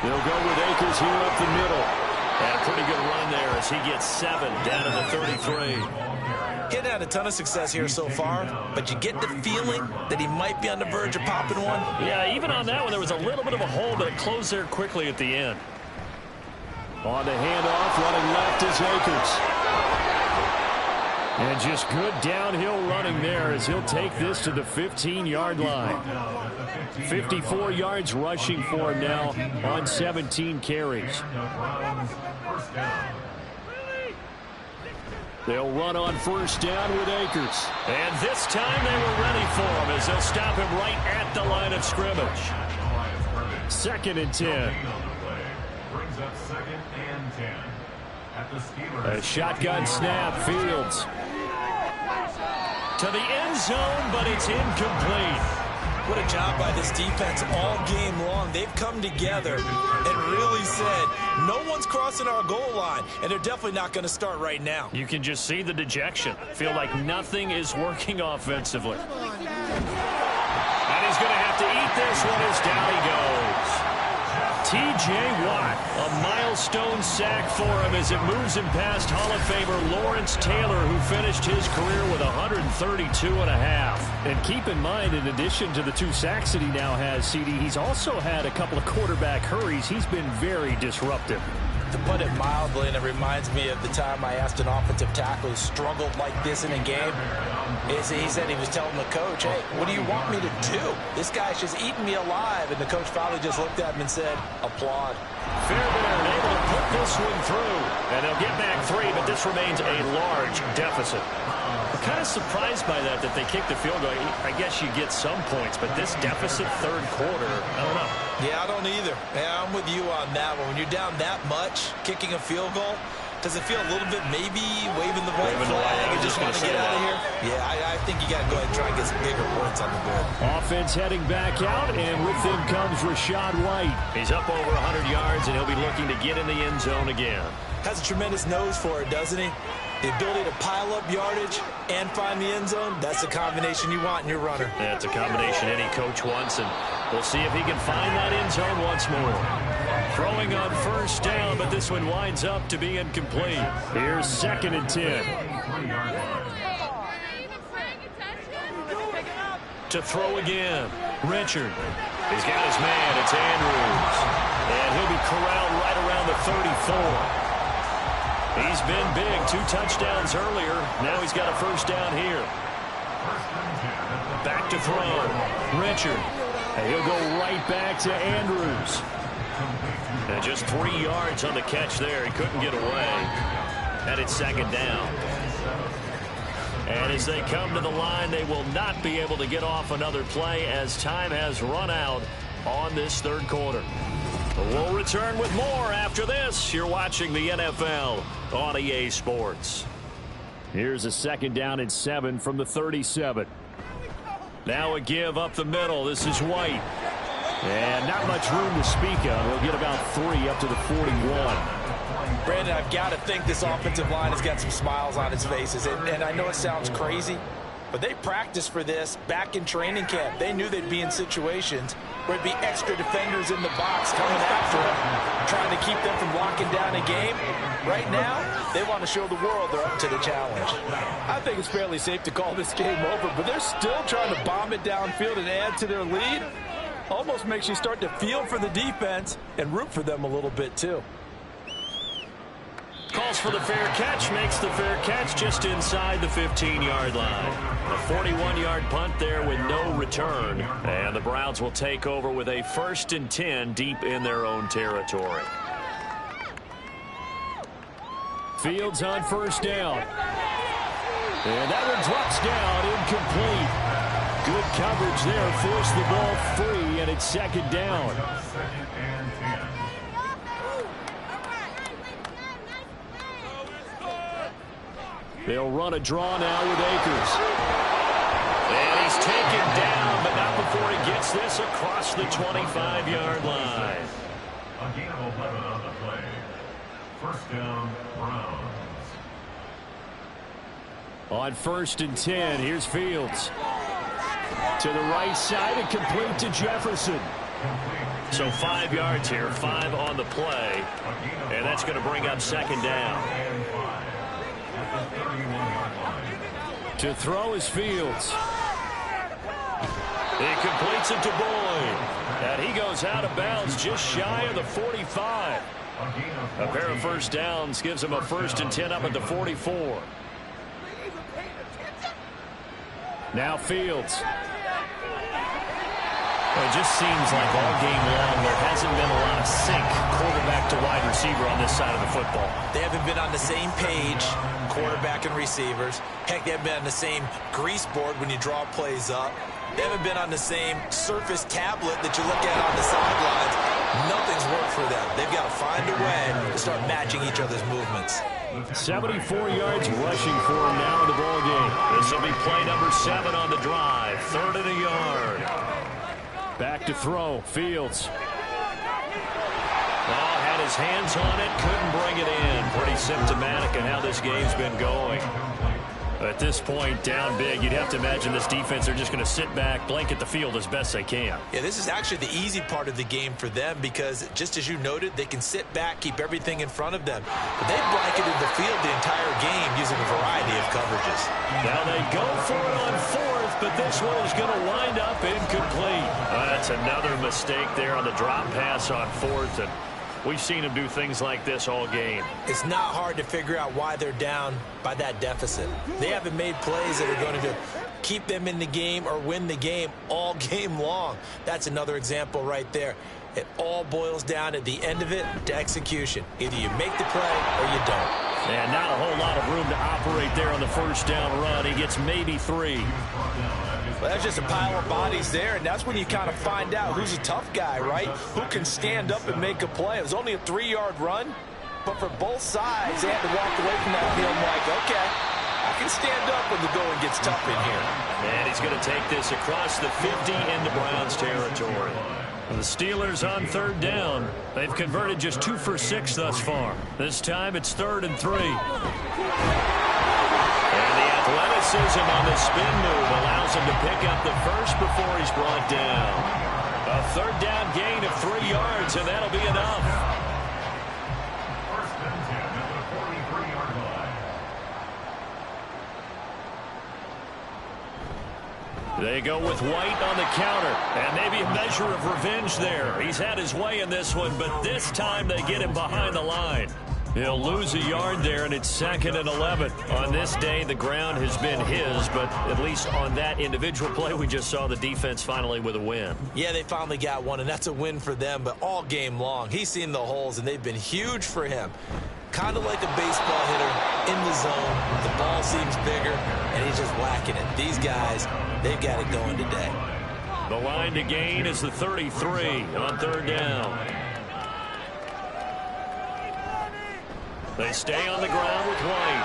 They'll go with Akers here up the middle. And a pretty good run there as he gets 7 down to the 33. Getting had a ton of success here so far, but you get the feeling that he might be on the verge of popping one. Yeah, even on that one, there was a little bit of a hole, but it closed there quickly at the end. On the handoff, running left is Akers. And just good downhill running there as he'll take this to the 15-yard line. 54 yards rushing for him now on 17 carries. They'll run on first down with Akers. And this time they were ready for him as they'll stop him right at the line of scrimmage. 2nd and 10. Brings up 2nd and 10. At the Steelers. A shotgun snap, Fields. To the end zone, but it's incomplete. What a job by this defense all game long. They've come together and really said, no one's crossing our goal line, and they're definitely not going to start right now. You can just see the dejection. Feel like nothing is working offensively. And he's going to have to eat this one as down he goes. T.J. Watt, a milestone sack for him as it moves him past Hall of Famer Lawrence Taylor, who finished his career with 132.5. And keep in mind, in addition to the 2 sacks that he now has, CD, he's also had a couple of quarterback hurries. He's been very disruptive. To put it mildly, and it reminds me of the time I asked an offensive tackle who struggled like this in a game, he said he was telling the coach, hey, what do you want me to do? This guy's just eating me alive. And the coach finally just looked at him and said, applaud. Fairbairn able to put this one through. And they'll get back 3, but this remains a large deficit. I'm kind of surprised by that they kicked the field goal. I guess you get some points, but this deficit 3rd quarter, I don't know. Yeah, I don't either. Yeah, I'm with you on that one. When you're down that much, kicking a field goal, does it feel a little bit maybe waving the white flag and just want to get out of here? Yeah, I think you got to go ahead and try and get some bigger points on the board. Offense heading back out, and with them comes Rachaad White. He's up over 100 yards, and he'll be looking to get in the end zone again. Has a tremendous nose for it, doesn't he? The ability to pile up yardage and find the end zone, that's the combination you want in your runner. That's a combination any coach wants, and we'll see if he can find that end zone once more. Throwing on first down, but this one winds up to be incomplete. Here's 2nd and 10. To throw again, Richard. He's got his man, it's Andrews. And he'll be corralled right around the 34. He's been big, 2 touchdowns earlier. Now he's got a first down here. Back to throw. Richard. And he'll go right back to Andrews. And just 3 yards on the catch there. He couldn't get away. And it's 2nd down. And as they come to the line, they will not be able to get off another play as time has run out on this 3rd quarter. We'll return with more after this. You're watching the NFL on EA Sports. Here's a 2nd down and 7 from the 37. Now a give up the middle. This is White. And not much room to speak of. He'll get about 3 up to the 41. Brandon, I've got to think this offensive line has got some smiles on its faces. And I know it sounds crazy, but they practiced for this back in training camp. They knew they'd be in situations where it'd be extra defenders in the box coming after them, trying to keep them from locking down a game. Right now, they want to show the world they're up to the challenge. I think it's fairly safe to call this game over, but they're still trying to bomb it downfield and add to their lead. Almost makes you start to feel for the defense and root for them a little bit, too. Call calls for the fair catch, makes the fair catch just inside the 15-yard line. A 41-yard punt there with no return. And the Browns will take over with a 1st and 10 deep in their own territory. Fields on 1st down. And that one drops down, incomplete. Good coverage there, forced the ball free, and it's 2nd down. They'll run a draw now with Akers. And he's taken down, but not before he gets this across the 25-yard line. A gain of 11 on the play. 1st down, Browns. On 1st and 10, here's Fields. To the right side and complete to Jefferson. So 5 yards here, 5 on the play. And that's going to bring up 2nd down. To throw is Fields. He completes it to Boyd. And he goes out of bounds just shy of the 45. A pair of 1st downs gives him a 1st and 10 up at the 44. Now Fields. Well, it just seems like all game long there hasn't been a lot of sync quarterback to wide receiver on this side of the football. They haven't been on the same page, quarterback and receivers. Heck, they haven't been on the same grease board when you draw plays up. They haven't been on the same Surface tablet that you look at on the sidelines. Nothing's worked for them. They've got to find a way to start matching each other's movements. 74 yards rushing for him now in the ball game. This will be play number 7 on the drive. 3rd and a yard. Back to throw. Fields. Oh, had his hands on it. Couldn't bring it in. Pretty symptomatic of how this game's been going. At this point, down big, you'd have to imagine this defense are just going to sit back, blanket the field as best they can. Yeah, this is actually the easy part of the game for them because, just as you noted, they can sit back, keep everything in front of them. But they've blanketed the field the entire game using a variety of coverages. Now they go for it on 4th, but this one is going to wind up incomplete. That's another mistake there on the drop pass on 4th, and we've seen him do things like this all game. It's not hard to figure out why they're down by that deficit. They haven't made plays that are going to keep them in the game or win the game all game long. That's another example right there. It all boils down at the end of it to execution. Either you make the play or you don't. And not a whole lot of room to operate there on the 1st down run. He gets maybe 3. Well, that's just a pile of bodies there, and that's when you kind of find out who's a tough guy, right? Who can stand up and make a play. It was only a 3-yard run, but for both sides, they had to walk away from that field like, okay, I can stand up when the going gets tough in here. And he's going to take this across the 50 into Browns territory. The Steelers on 3rd down. They've converted just 2 for 6 thus far. This time it's 3rd and 3. And the athleticism on the spin move allows him to pick up the first before he's brought down. A 3rd down gain of 3 yards, and that'll be enough. 1st and 10 at the 43-yard line. They go with White on the counter, and maybe a measure of revenge there. He's had his way in this one, but this time they get him behind the line. He'll lose a yard there, and it's 2nd and 11. On this day, the ground has been his, but at least on that individual play, we just saw the defense finally with a win. Yeah, they finally got one, and that's a win for them, but all game long, he's seen the holes, and they've been huge for him. Kind of like a baseball hitter in the zone. The ball seems bigger, and he's just whacking it. These guys, they've got it going today. The line to gain is the 33 on 3rd down. They stay on the ground with White.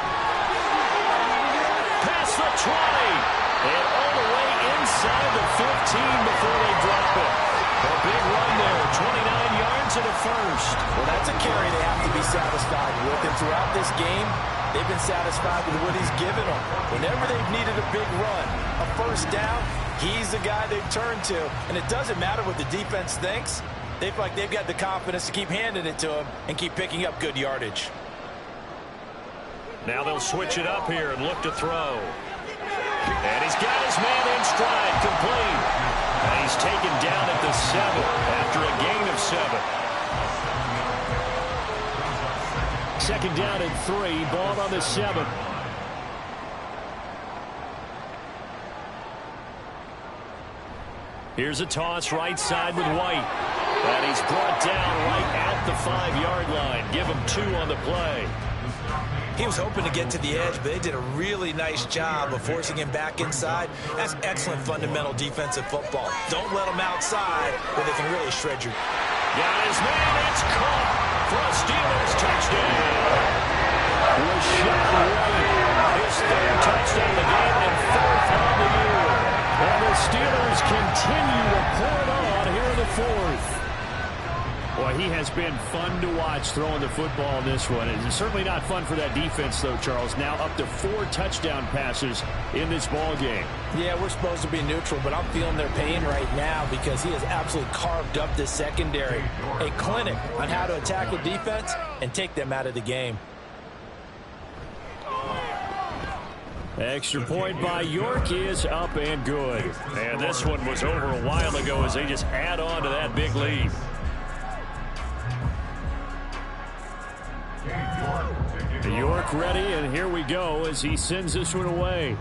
Past the 20. And all the way inside the 15 before they drop it. A big run there, 29 yards and a first. Well, that's a carry they have to be satisfied with. And throughout this game, they've been satisfied with what he's given them. Whenever they've needed a big run, a 1st down, he's the guy they've turned to. And it doesn't matter what the defense thinks. They feel like they've got the confidence to keep handing it to him and keep picking up good yardage. Now they'll switch it up here and look to throw. And he's got his man in stride, complete. And he's taken down at the 7 after a gain of 7. second down and 3. Ball on the 7. Here's a toss right side with White. And he's brought down right at the 5-yard line. Give him 2 on the play. He was hoping to get to the edge, but they did a really nice job of forcing him back inside. That's excellent fundamental defensive football. Don't let him outside where they can really shred you. Got his man. It's caught for a Steelers touchdown. Rashad White, his 3rd touchdown of the game and 4th on the year. And the Steelers continue to pour it on here in the 4th. Boy, he has been fun to watch throwing the football in this one. It's certainly not fun for that defense, though, Charles. Now up to 4 touchdown passes in this ball game. Yeah, we're supposed to be neutral, but I'm feeling their pain right now because he has absolutely carved up this secondary. A clinic on how to attack the defense and take them out of the game. Extra point by York is up and good. And this one was over a while ago as they just add on to that big lead. York ready, and here we go as he sends this one away.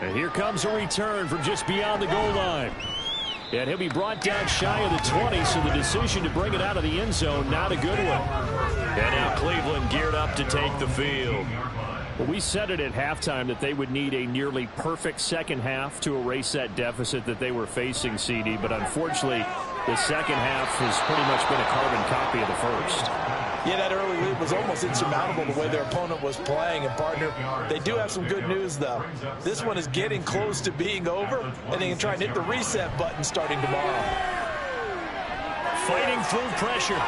And here comes a return from just beyond the goal line. And he'll be brought down shy of the 20, so the decision to bring it out of the end zone, not a good one. And now Cleveland geared up to take the field. Well, we said it at halftime that they would need a nearly perfect second half to erase that deficit that they were facing, CD. But unfortunately, the second half has pretty much been a carbon copy of the first. Yeah, that early lead was almost insurmountable the way their opponent was playing. And, partner, they do have some good news, though. This one is getting close to being over, and they can try and hit the reset button starting tomorrow. Fighting through pressure.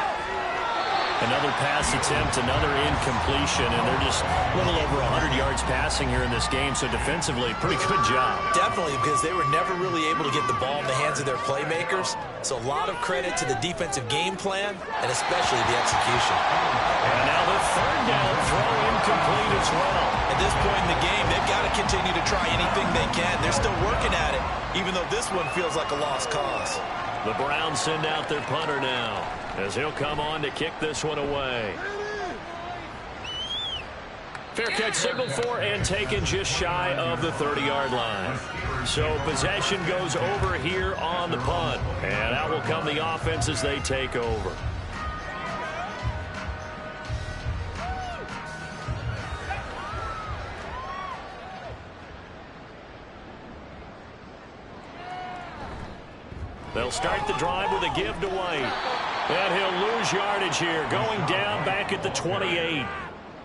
Another pass attempt, another incompletion, and they're just a little over 100 yards passing here in this game, so defensively, pretty good job. Definitely, because they were never really able to get the ball in the hands of their playmakers, so a lot of credit to the defensive game plan, and especially the execution. And now the 3rd down throw incomplete as well. At this point in the game, they've got to continue to try anything they can. They're still working at it, even though this one feels like a lost cause. The Browns send out their punter now, as he'll come on to kick this one away. Fair catch signaled for and taken just shy of the 30-yard line. So possession goes over here on the punt. And out will come the offense as they take over. They'll start the drive with a give to White. And he'll lose yardage here, going down back at the 28.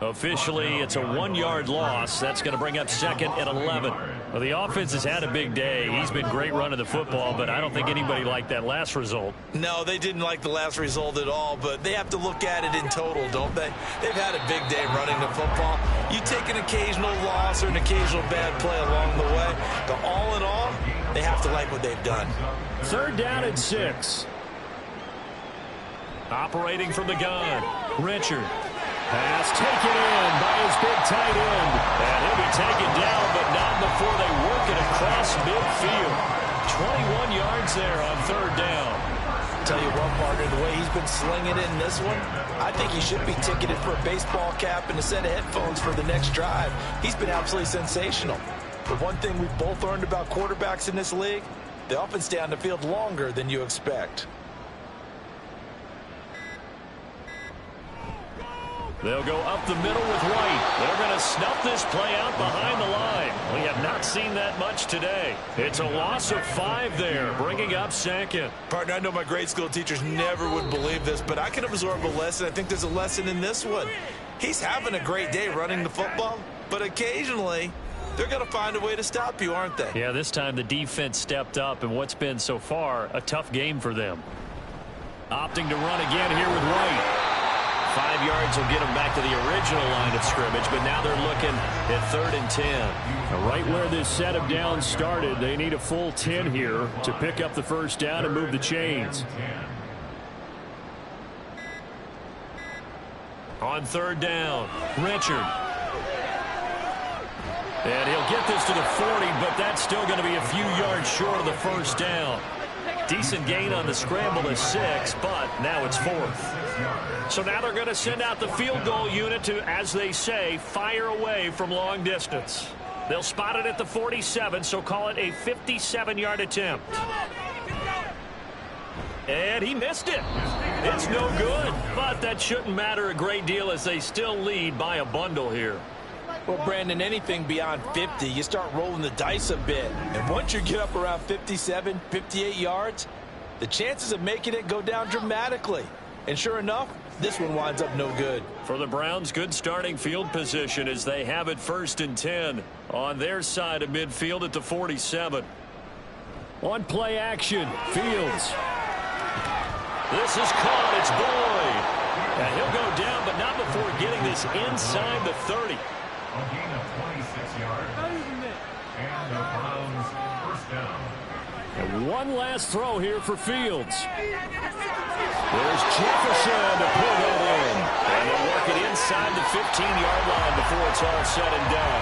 Officially, it's a 1-yard loss. That's going to bring up 2nd and 11. Well, the offense has had a big day. He's been great running the football, but I don't think anybody liked that last result. No, they didn't like the last result at all, but they have to look at it in total, don't they? They've had a big day running the football. You take an occasional loss or an occasional bad play along the way, but all in all, they have to like what they've done. 3rd down and 6. Operating from the gun, Richard. Pass taken in by his big tight end. And he'll be taken down, but not before they work it across midfield. 21 yards there on 3rd down. Tell you what, partner, the way he's been slinging it in this one, I think he should be ticketed for a baseball cap and a set of headphones for the next drive. He's been absolutely sensational. The one thing we've both learned about quarterbacks in this league, they often stay on the field longer than you expect. They'll go up the middle with White. They're going to snuff this play out behind the line. We have not seen that much today. It's a loss of 5 there, bringing up 2nd. Partner, I know my grade school teachers never would believe this, but I can absorb a lesson. I think there's a lesson in this one. He's having a great day running the football, but occasionally they're going to find a way to stop you, aren't they? Yeah, this time the defense stepped up, and what's been so far a tough game for them. Opting to run again here with White. 5 yards will get them back to the original line of scrimmage, but now they're looking at 3rd and 10. Right where this set of downs started, they need a full 10 here to pick up the 1st down and move the chains. On 3rd down, Richard. And he'll get this to the 40, but that's still going to be a few yards short of the 1st down. Decent gain on the scramble is 6, but now it's 4th. So now they're going to send out the field goal unit to, as they say, fire away from long distance. They'll spot it at the 47, so call it a 57-yard attempt. And he missed it. It's no good, but that shouldn't matter a great deal as they still lead by a bundle here. Well, Brandon, anything beyond 50, you start rolling the dice a bit. And once you get up around 57, 58 yards, the chances of making it go down dramatically. And sure enough, this one winds up no good. For the Browns, good starting field position as they have it 1st and 10 on their side of midfield at the 47. On play action, Fields. This is caught. It's Boyd. And he'll go down, but not before getting this inside the 30. A gain of 26 yards. And the Browns first down. And one last throw here for Fields. There's Jefferson to pull that in. And they'll work it inside the 15-yard line before it's all said and done.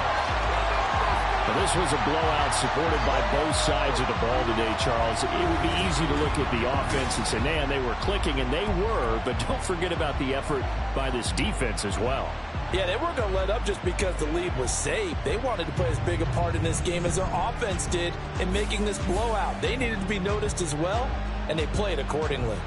Well, this was a blowout supported by both sides of the ball today, Charles. It would be easy to look at the offense and say, man, they were clicking, and they were, but don't forget about the effort by this defense as well. Yeah, they weren't going to let up just because the lead was saved. They wanted to play as big a part in this game as their offense did in making this blowout. They needed to be noticed as well, and they played accordingly.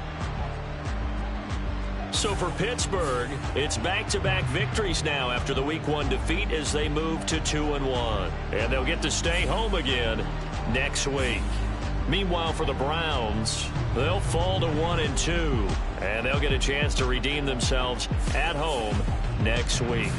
So for Pittsburgh, it's back-to-back victories now after the Week 1 defeat as they move to 2-1. And they'll get to stay home again next week. Meanwhile, for the Browns, they'll fall to 1-2. And they'll get a chance to redeem themselves at home next week.